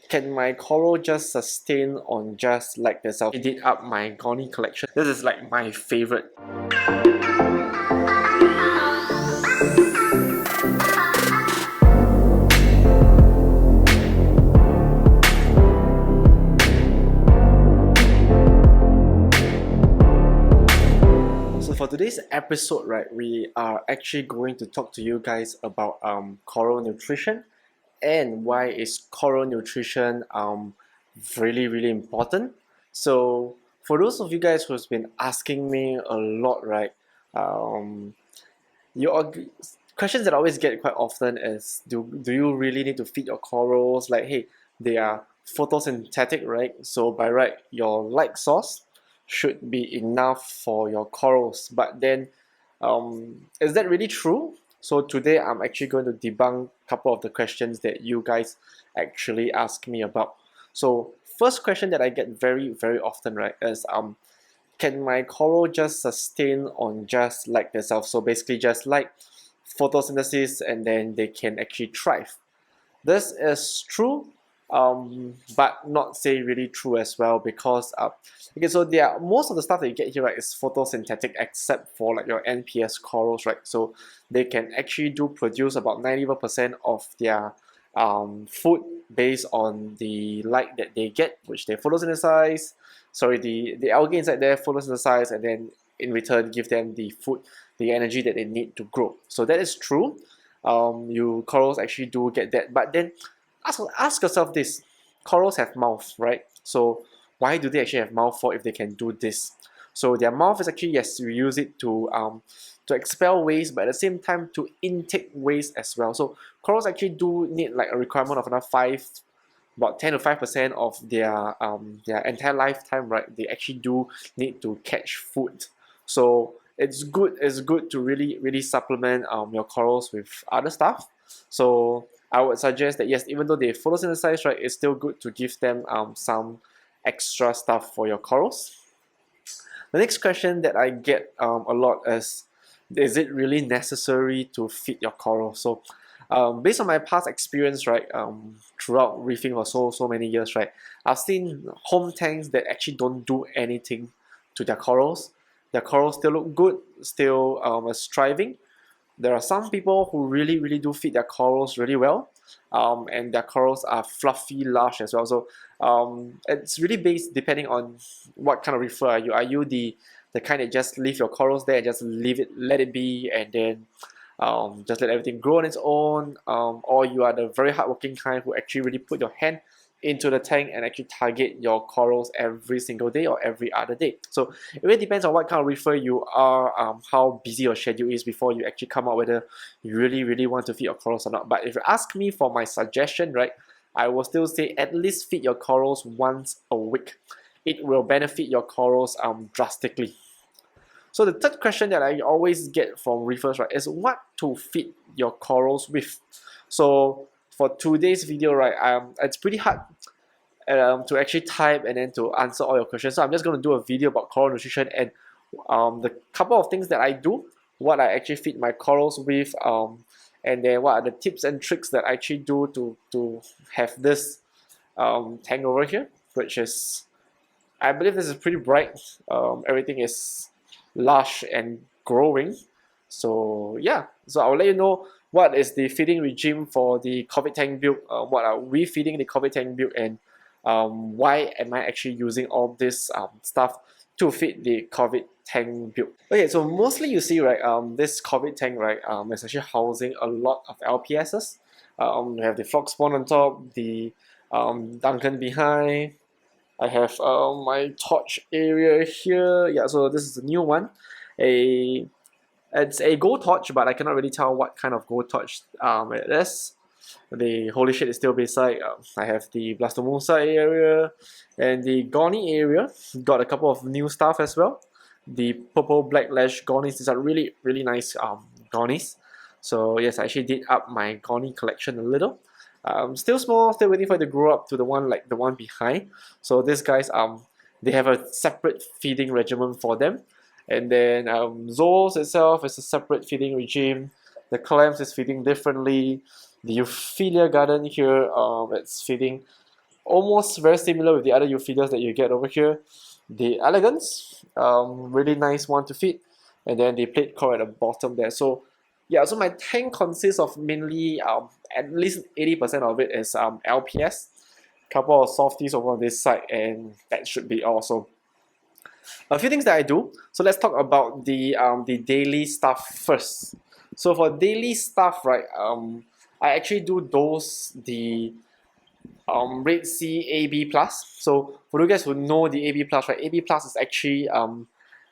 Can my coral just sustain on just like themselves? I did up my Goni collection. This is like my favorite. So for today's episode, right, we are actually going to talk to you guys about coral nutrition and why is coral nutrition really important. So for those of you guys who's been asking me a lot, right, your questions that I always get quite often is, do you really need to feed your corals? Like, hey, they are photosynthetic, right? So by right, your light source should be enough for your corals. But then, is that really true? So today I'm actually going to debunk a couple of the questions that you guys actually ask me about. So first question that I get very often, right, is can my coral just sustain on just like themselves? So basically just like photosynthesis, and then they can actually thrive. This is true, but not say really true as well, because okay, so most of the stuff that you get here, right, is photosynthetic except for like your NPS corals, right? So they can actually do produce about 90% of their food based on the light that they get, which they photosynthesize. Sorry, the algae inside there photosynthesize, and then in return give them the food, the energy that they need to grow. So that is true. You corals actually do get that, but then ask yourself this: corals have mouth, right? So why do they actually have mouth for if they can do this? So their mouth is actually, yes, you use it to expel waste, but at the same time to intake waste as well. So corals actually do need like a requirement of about 10 to 5% of their entire lifetime, right? They actually do need to catch food. So it's good to really supplement your corals with other stuff. So I would suggest that, yes, even though they photosynthesize, right, it's still good to give them some extra stuff for your corals. The next question that I get a lot is it really necessary to feed your coral? So based on my past experience, right, throughout reefing for so many years, right, I've seen home tanks that actually don't do anything to their corals. Their corals still look good, still is thriving. There are some people who really do feed their corals really well, and their corals are fluffy, large as well. So it's really based depending on what kind of reefer are you. Are you the kind that just leave your corals there and just let it be, and then just let everything grow on its own, or you are the very hardworking kind who actually really put your hand into the tank and actually target your corals every single day or every other day. So it really depends on what kind of reefer you are, how busy your schedule is before you actually come out whether you really want to feed your corals or not. But if you ask me for my suggestion, right, I will still say at least feed your corals once a week. It will benefit your corals drastically. So the third question that I always get from reefers, right, is what to feed your corals with. So for today's video, right, it's pretty hard to actually type and then to answer all your questions. So I'm just going to do a video about coral nutrition and the couple of things that I do, what I actually feed my corals with, and then what are the tips and tricks that I actually do to have this tank over here, which is, I believe this is pretty bright. Everything is lush and growing. So yeah, so I'll let you know what is the feeding regime for the COVID tank build, what are we feeding the COVID tank build, and why am I actually using all this stuff to feed the COVID tank build. Okay, so mostly you see, right, this COVID tank, right, is actually housing a lot of LPSs. We have the frog spawn on top, the Duncan behind. I have my torch area here. Yeah, so this is a new one. It's a gold torch, but I cannot really tell what kind of gold torch it is. The holy shit is still beside. I have the blastomusa area and the Goni area. Got a couple of new stuff as well. The purple black lash Gonis. These are really nice Gonis. So yes, I actually did up my Goni collection a little. Still small, still waiting for it to grow up to the one behind. So these guys they have a separate feeding regimen for them. And then Zoles itself is a separate feeding regime. The clams is feeding differently. The Euphilia garden here, it's feeding almost very similar with the other euphyllias that you get over here. The elegance, really nice one to feed, and then the plate coral at the bottom there. So yeah, so my tank consists of mainly at least 80% of it is LPS, couple of softies over on this side, and that should be all. So a few things that I do. So let's talk about the daily stuff first. So for daily stuff, right, I actually do dose the Red Sea AB plus. So for you guys who know the AB plus, right, AB plus is actually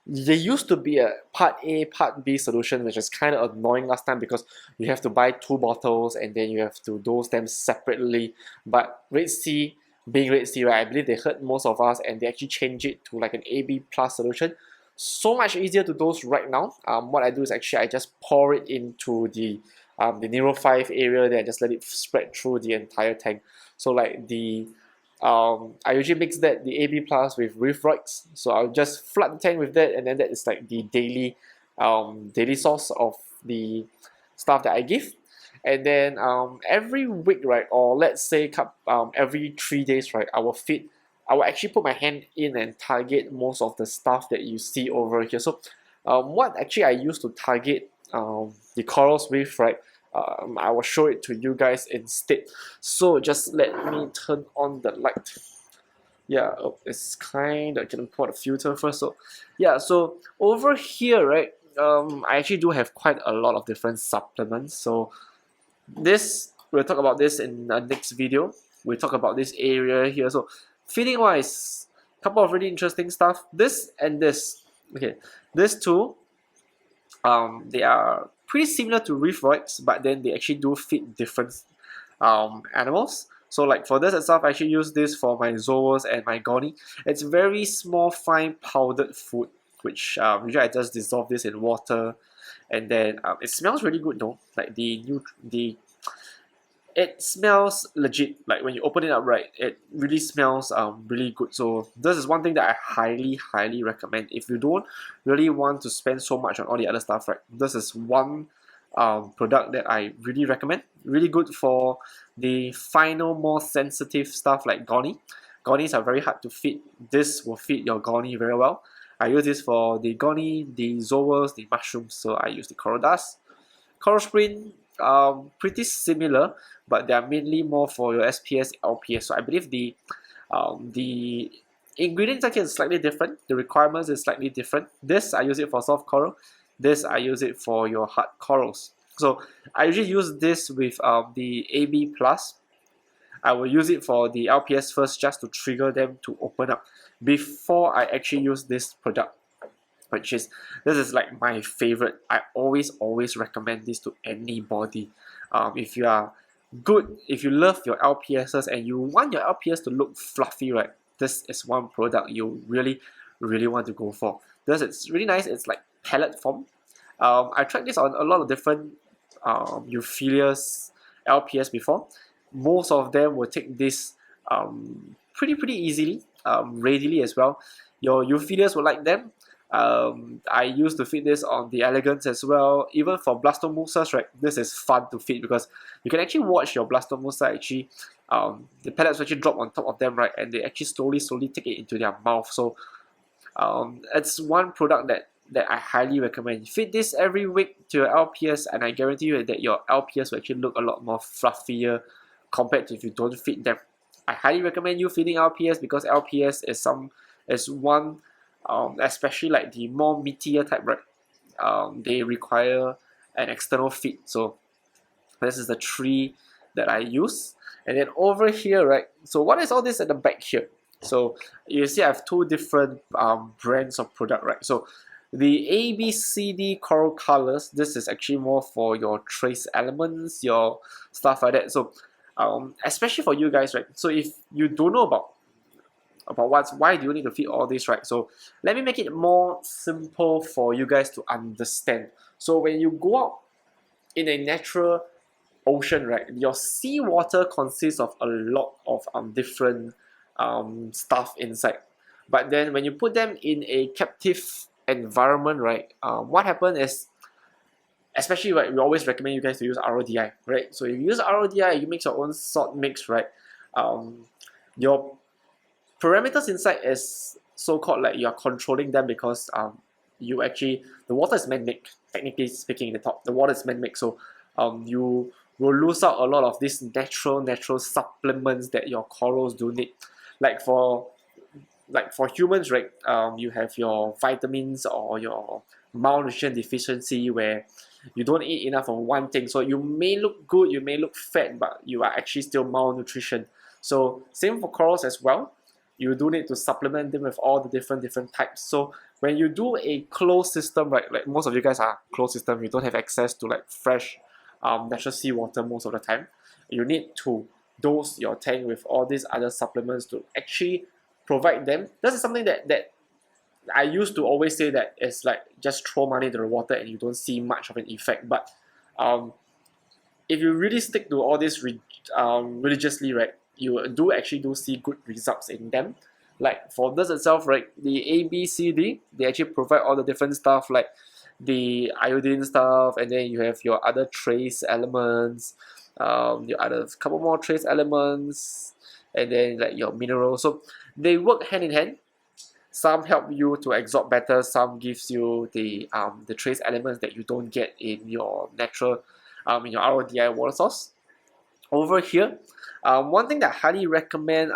there used to be a part A, part B solution, which is kind of annoying last time because you have to buy 2 bottles and then you have to dose them separately. But Red Sea, being Red Sea, right, I believe they heard most of us and they actually changed it to like an AB plus solution. So much easier to dose right now. What I do is actually I just pour it into the Nero 5 area there and just let it spread through the entire tank. So like I usually mix that the AB plus with Reef Roids, so I'll just flood the tank with that, and then that is like the daily source of the stuff that I give. And then every week, right, or let's say every 3 days, right, I will actually put my hand in and target most of the stuff that you see over here. So what actually I use to target the corals with, right, I will show it to you guys instead. So just let me turn on the light. Yeah, it's kind of gonna put a filter first. So yeah, so over here, right, I actually do have quite a lot of different supplements. So we'll talk about this in the next video. We'll talk about this area here. So feeding wise, a couple of really interesting stuff. This and this. Okay, these two, they are pretty similar to Reef Roids, but then they actually do feed different animals. So like for this itself, I actually use this for my zoas and my goni. It's very small, fine powdered food, which usually I just dissolve this in water, and then it smells really good though. Like it smells legit. Like when you open it up, right, it really smells really good. So this is one thing that I highly recommend. If you don't really want to spend so much on all the other stuff, right, this is one product that I really recommend. Really good for the final, more sensitive stuff like goni. Gonis are very hard to feed. This will feed your goni very well. I use this for the goni, the zoas, the mushrooms. So I use the coral dust. Coral spring, pretty similar, but they are mainly more for your SPS, LPS. So I believe the ingredients are slightly different. The requirements is slightly different. This I use it for soft coral. This I use it for your hard corals. So I usually use this with the AB plus. I will use it for the LPS first just to trigger them to open up before I actually use this product. This is like my favorite. I always recommend this to anybody. If you are good, if you love your LPSs and you want your LPS to look fluffy, right, this is one product you really want to go for. This is really nice. It's like pellet form. I tried this on a lot of different euphyllias LPS before. Most of them will take this pretty easily, readily as well. Your euphyllias will like them. I used to feed this on the elegance as well. Even for blastomusas, right, this is fun to feed because you can actually watch your blastomusa actually, the pellets actually drop on top of them, right, and they actually slowly take it into their mouth. So it's one product that I highly recommend. Feed this every week to your LPS, and I guarantee you that your LPS will actually look a lot more fluffier compared to if you don't feed them. I highly recommend you feeding LPS because LPS is one. Especially like the more meatier type, right? They require an external feed. So this is the 3 that I use. And then over here, right? So what is all this at the back here? So you see I have 2 different brands of product, right? So the ABCD coral colors, this is actually more for your trace elements, your stuff like that. So especially for you guys, right? So if you don't know about why do you need to feed all this, right? So let me make it more simple for you guys to understand. So when you go out in a natural ocean, right, your seawater consists of a lot of different stuff inside. But then when you put them in a captive environment, right, what happens is, especially, right, we always recommend you guys to use RODI, right? So if you use RODI, you mix your own salt mix, right? Your parameters inside is so-called like you are controlling them because you actually, the water is man-made, technically speaking. The water is man-made, so you will lose out a lot of these natural supplements that your corals do need. Like for humans, right? You have your vitamins or your malnutrition deficiency where you don't eat enough of one thing. So you may look good, you may look fat, but you are actually still malnutrition. So same for corals as well. You do need to supplement them with all the different types. So when you do a closed system, right? Like most of you guys are closed system, you don't have access to like fresh natural seawater most of the time. You need to dose your tank with all these other supplements to actually provide them. This is something that I used to always say that it's like just throw money into the water and you don't see much of an effect. But um, if you really stick to all this religiously, right, you do actually see good results in them. Like for this itself, right, the A, B, C, D, they actually provide all the different stuff like the iodine stuff, and then you have your other trace elements, your other couple more trace elements, and then like your minerals. So they work hand in hand. Some help you to absorb better, some gives you the trace elements that you don't get in your natural in your RODI water source. Over here, one thing that I highly recommend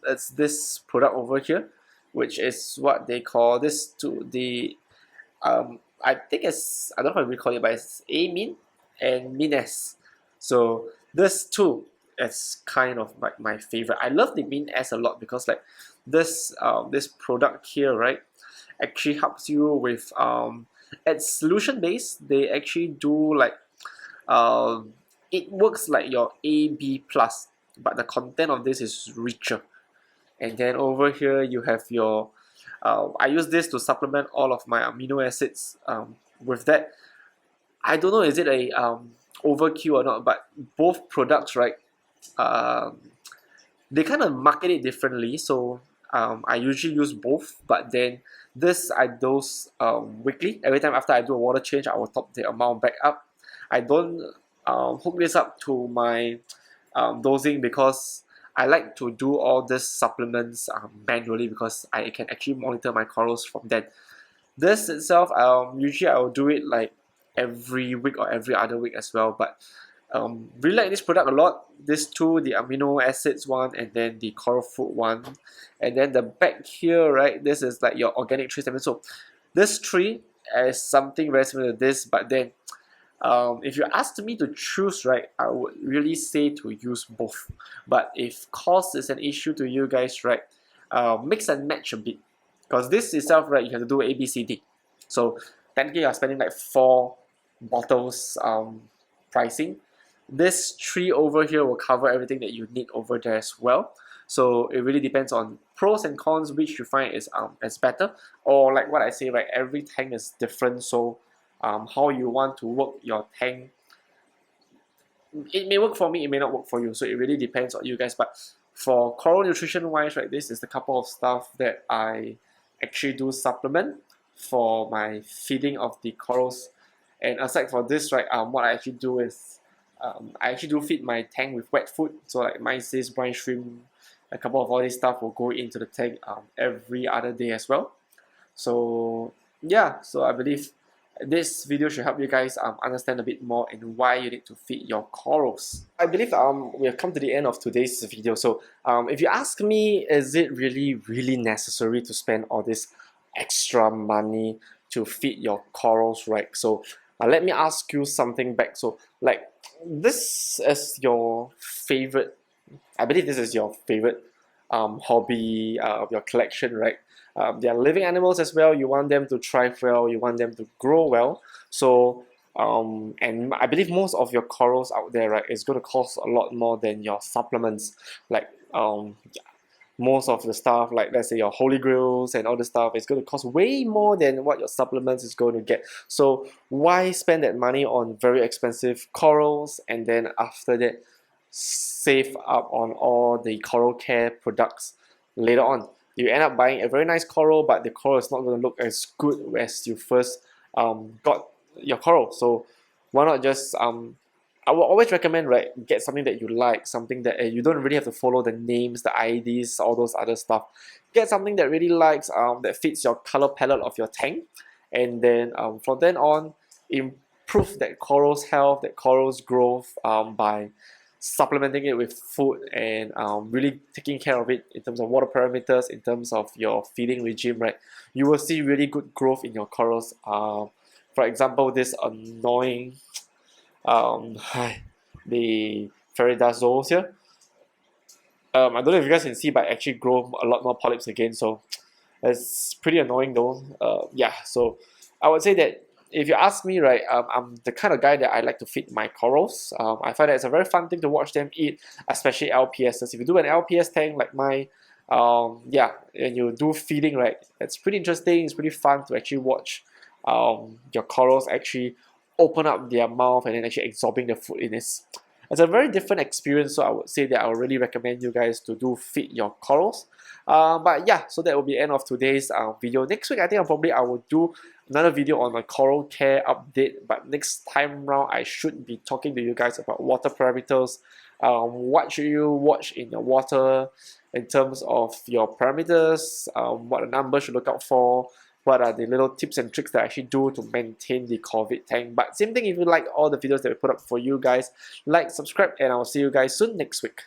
is this product over here, which is what they call this to the I think it's, I don't know how we call it, but it's amine and mines. So this two is kind of like my favorite. I love the mines a lot because like this product here, right, actually helps you with it's solution based. They actually do like it works like your AB plus, but the content of this is richer. And then over here you have your I use this to supplement all of my amino acids with that. I don't know, is it a overkill or not, but both products, right, um, they kind of market it differently. So I usually use both, but then this I dose weekly. Every time after I do a water change, I will top the amount back up. I don't hook this up to my dosing because I like to do all these supplements manually because I can actually monitor my corals from that. This itself, usually I will do it like every week or every other week as well. But really like this product a lot. These two, the amino acids one and then the coral food one. And then the back here, right, this is like your organic trace element. So this tree is something very similar to this, but then if you asked me to choose, right, I would really say to use both. But if cost is an issue to you guys, right, mix and match a bit. Because this itself, right, you have to do A, B, C, D. So technically you're spending like 4 bottles pricing. This tree over here will cover everything that you need over there as well. So it really depends on pros and cons, which you find is better. Or like what I say, right, every tank is different. So how you want to work your tank, it may work for me, it may not work for you. So it really depends on you guys. But for coral nutrition wise, right, this is the couple of stuff that I actually do supplement for my feeding of the corals. And aside from this, right, what I actually do is I actually do feed my tank with wet food. So like mine says brine shrimp, a couple of all this stuff will go into the tank every other day as well. So yeah, so I believe this video should help you guys understand a bit more and why you need to feed your corals. I believe we have come to the end of today's video. So if you ask me, is it really necessary to spend all this extra money to feed your corals, right? So let me ask you something back. So like this is your favorite, I believe this is your favorite hobby of your collection, right? They are living animals as well. You want them to thrive well. You want them to grow well. So, and I believe most of your corals out there, right, is going to cost a lot more than your supplements. Like, most of the stuff, like let's say your holy grails and all the stuff, is going to cost way more than what your supplements is going to get. So, why spend that money on very expensive corals and then after that save up on all the coral care products later on? You end up buying a very nice coral, but the coral is not going to look as good as you first got your coral. So why not just I will always recommend, right, get something that you like, something that you don't really have to follow the names, the IDs, all those other stuff. Get something that really likes, that fits your color palette of your tank, and then from then on, improve that coral's health, that coral's growth by supplementing it with food and really taking care of it in terms of water parameters, in terms of your feeding regime, right? You will see really good growth in your corals. For example, this annoying um, the Ferridazoles here. I don't know if you guys can see, but I actually grow a lot more polyps again, so it's pretty annoying though. Yeah, so I would say that if you ask me, right, I'm the kind of guy that I like to feed my corals. I find that it's a very fun thing to watch them eat, especially LPSs. If you do an LPS tank like mine, yeah, and you do feeding, right, it's pretty interesting. It's pretty fun to actually watch your corals actually open up their mouth and then actually absorbing the food in it. It's a very different experience, so I would say that I would really recommend you guys to do feed your corals. But yeah, so that will be the end of today's video. Next week, I think I will do another video on a coral care update. But next time round, I should be talking to you guys about water parameters. What should you watch in your water in terms of your parameters? What the numbers should look out for? What are the little tips and tricks that I actually do to maintain the COVID tank? But same thing, if you like all the videos that we put up for you guys, like, subscribe, and I'll see you guys soon next week.